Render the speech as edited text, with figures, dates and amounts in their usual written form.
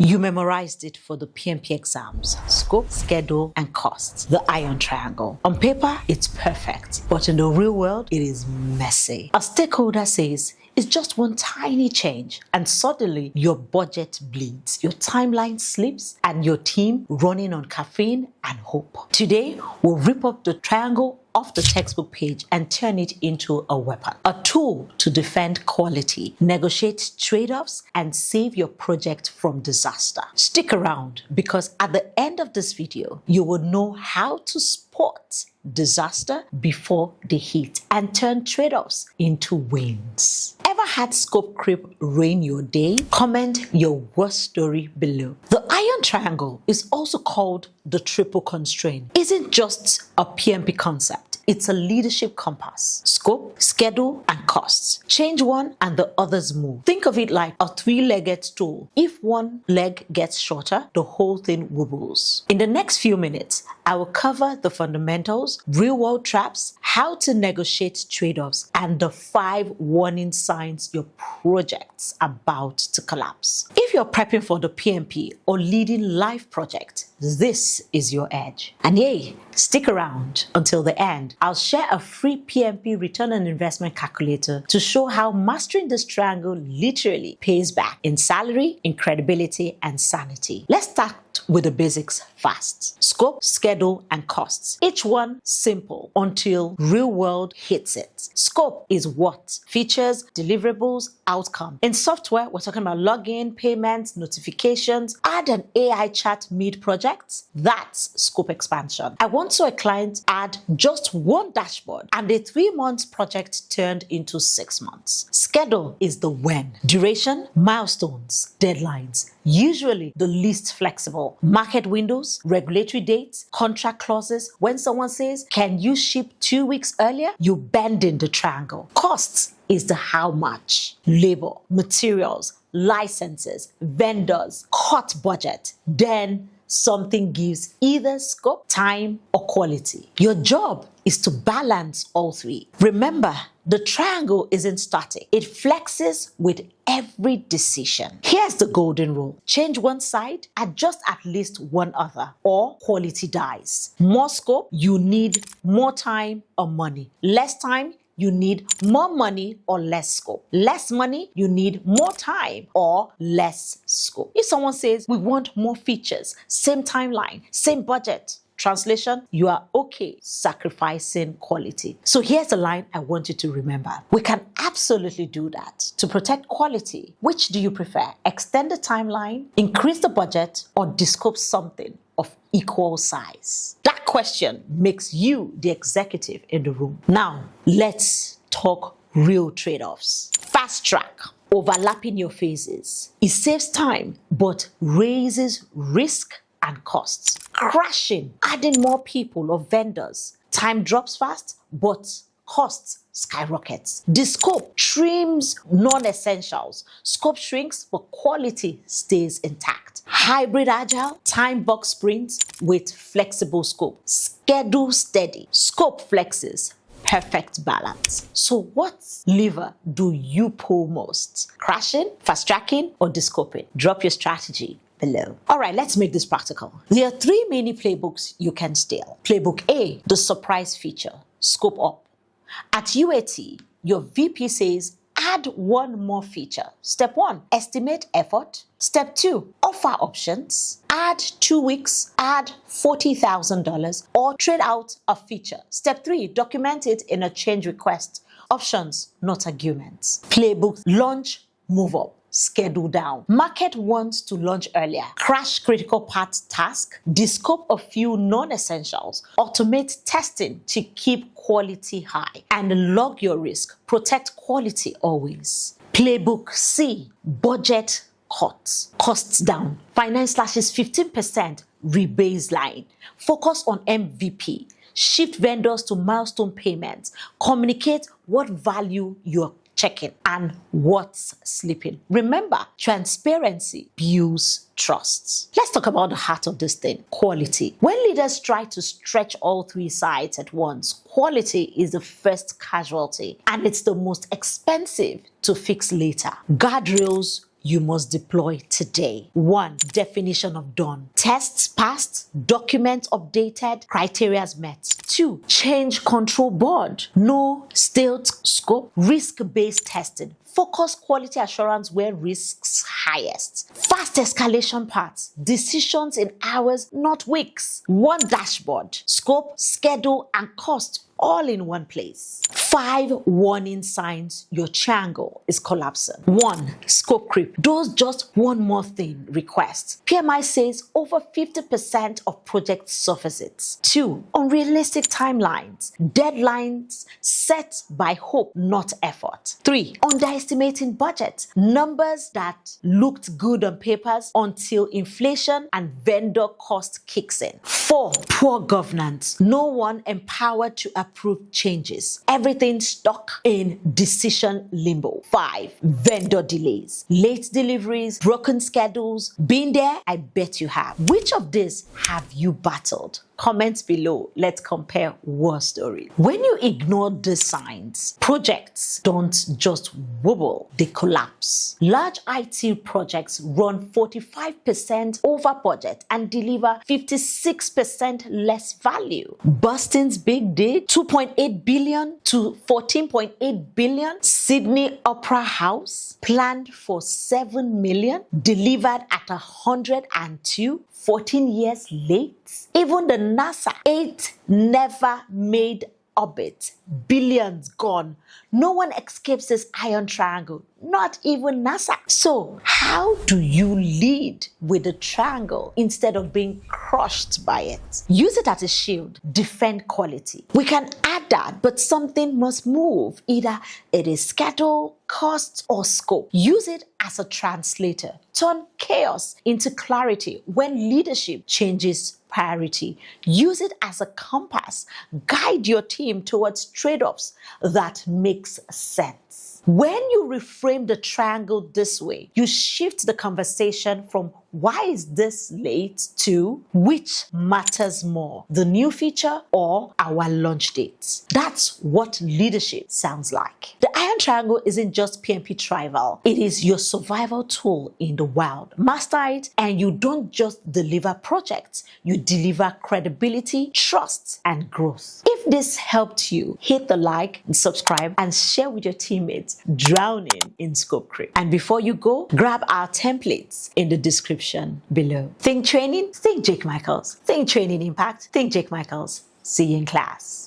You memorized it for the PMP exams. Scope, schedule, and costs. The iron triangle. On paper, it's perfect. But in the real world, it is messy. A stakeholder says, it's just one tiny change, and suddenly your budget bleeds, your timeline slips, and your team running on caffeine and hope. Today, we'll rip up the triangle off the textbook page and turn it into a weapon, a tool to defend quality, negotiate trade-offs, and save your project from disaster. Stick around, because at the end of this video, you will know how to spot disaster before they hit and turn trade-offs into wins. Ever had scope creep ruin your day? Comment your worst story below. The iron triangle is also called the triple constraint. Isn't just a PMP concept. It's a leadership compass. Scope, schedule, and costs. Change one and the others move. Think of it like a three-legged stool. If one leg gets shorter, the whole thing wobbles. In the next few minutes, I will cover the fundamentals, real-world traps, how to negotiate trade-offs, and the 5 warning signs your project's about to collapse. If you're prepping for the PMP or leading live project, this is your edge. And yay, stick around until the end. I'll share a free PMP return on investment calculator to show how mastering this triangle literally pays back in salary, in credibility, and sanity. Let's start with the basics fast. Scope, schedule, and costs. Each one simple until real world hits it. Scope is what? Features, deliverables, outcome. In software, we're talking about login, payments, notifications. Add an AI chat mid-project. That's scope expansion. I want to a client add just one dashboard and a 3-month project turned into 6 months. Schedule is the when. Duration, milestones, deadlines. Usually the least flexible. Market windows, regulatory dates, contract clauses. When someone says, can you ship 2 weeks earlier? You bend in the triangle. Costs is the how much. Labor, materials, licenses, vendors, cut budget. Then something gives either scope, time, or quality. Your job is to balance all three. Remember, the triangle isn't static. It flexes with every decision. Here's the golden rule. Change one side, adjust at least one other, or quality dies. More scope, you need more time or money. Less time, you need more money or less scope. Less money, you need more time or less scope. If someone says, we want more features, same timeline, same budget, translation, you are okay sacrificing quality. So here's the line I want you to remember. We can absolutely do that. To protect quality, which do you prefer? Extend the timeline, increase the budget, or descope something of equal size? That question makes you the executive in the room. Now, let's talk real trade-offs. Fast track. Overlapping your phases. It saves time, but raises risk and costs. Crashing, adding more people or vendors. Time drops fast, but costs skyrockets. The scope trims non-essentials. Scope shrinks, but quality stays intact. Hybrid agile, time box sprints with flexible scope. Schedule steady. Scope flexes. Perfect balance. So what lever do you pull most? Crashing, fast tracking, or descoping? Drop your strategy below. All right, let's make this practical. There are 3 mini playbooks you can steal. Playbook A, the surprise feature, scope up. At UAT, your VP says, add one more feature. Step 1, estimate effort. Step 2, offer options. Add 2 weeks, add $40,000, or trade out a feature. Step 3, document it in a change request. Options, not arguments. Playbook, launch, move up. Schedule down. Market wants to launch earlier. Crash critical path task. Descope a few non-essentials. Automate testing to keep quality high. And log your risk. Protect quality always. Playbook C. Budget cuts. Costs down. Finance slashes 15%. Rebaseline. Focus on MVP. Shift vendors to milestone payments. Communicate what value you're checking and what's slipping. Remember, transparency builds trust. Let's talk about the heart of this thing, quality. When leaders try to stretch all 3 sides at once, quality is the first casualty, and it's the most expensive to fix later. Guardrails you must deploy today. 1. Definition of done. Tests passed, documents updated, criteria met. 2. Change control board. No stale scope. Risk-based testing. Focus quality assurance where risks highest. Fast escalation paths. Decisions in hours, not weeks. 1 dashboard. Scope, schedule, and cost all in one place. 5 warning signs your triangle is collapsing. 1. Scope creep. Those just one more thing request. PMI says over 50% of project surfaces. 2. Unrealistic timelines. Deadlines set by hope, not effort. 3. Underestimating budget. Numbers that looked good on papers until inflation and vendor cost kicks in. 4. Poor governance. No one empowered to approve changes. Everything stuck in decision limbo. 5. Vendor delays. Late deliveries, broken schedules. Been there? I bet you have. Which of these have you battled? Comments below. Let's compare war stories. When you ignore the signs, projects don't just wobble, they collapse. Large IT projects run 45% over budget and deliver 56% less value. Boston's big deal, 2.8 billion to 14.8 billion. Sydney Opera House, planned for 7 million, delivered at 102. 14 years late. Even the NASA 8 never made orbit. Billions gone. No one escapes this iron triangle, not even NASA. So how do you lead with the triangle instead of being crushed by it? Use it as a shield. Defend quality. We can add that, but something must move. Either it is schedule, cost, or scope. Use it as a translator. Turn chaos into clarity when leadership changes priority. Use it as a compass. Guide your team towards trade-offs that makes sense. When you reframe the triangle this way, you shift the conversation from why is this late to which matters more, the new feature or our launch dates. That's what leadership sounds like. The iron triangle isn't just PMP trivial. It is your survival tool in the wild. Master it and you don't just deliver projects, you deliver credibility, trust, and growth. If this helped you, hit the like, subscribe, and share with your teammates drowning in scope creep. And before you go, grab our templates in the description below. Think training? Think Jake Michaels. Think training impact? Think Jake Michaels. See you in class.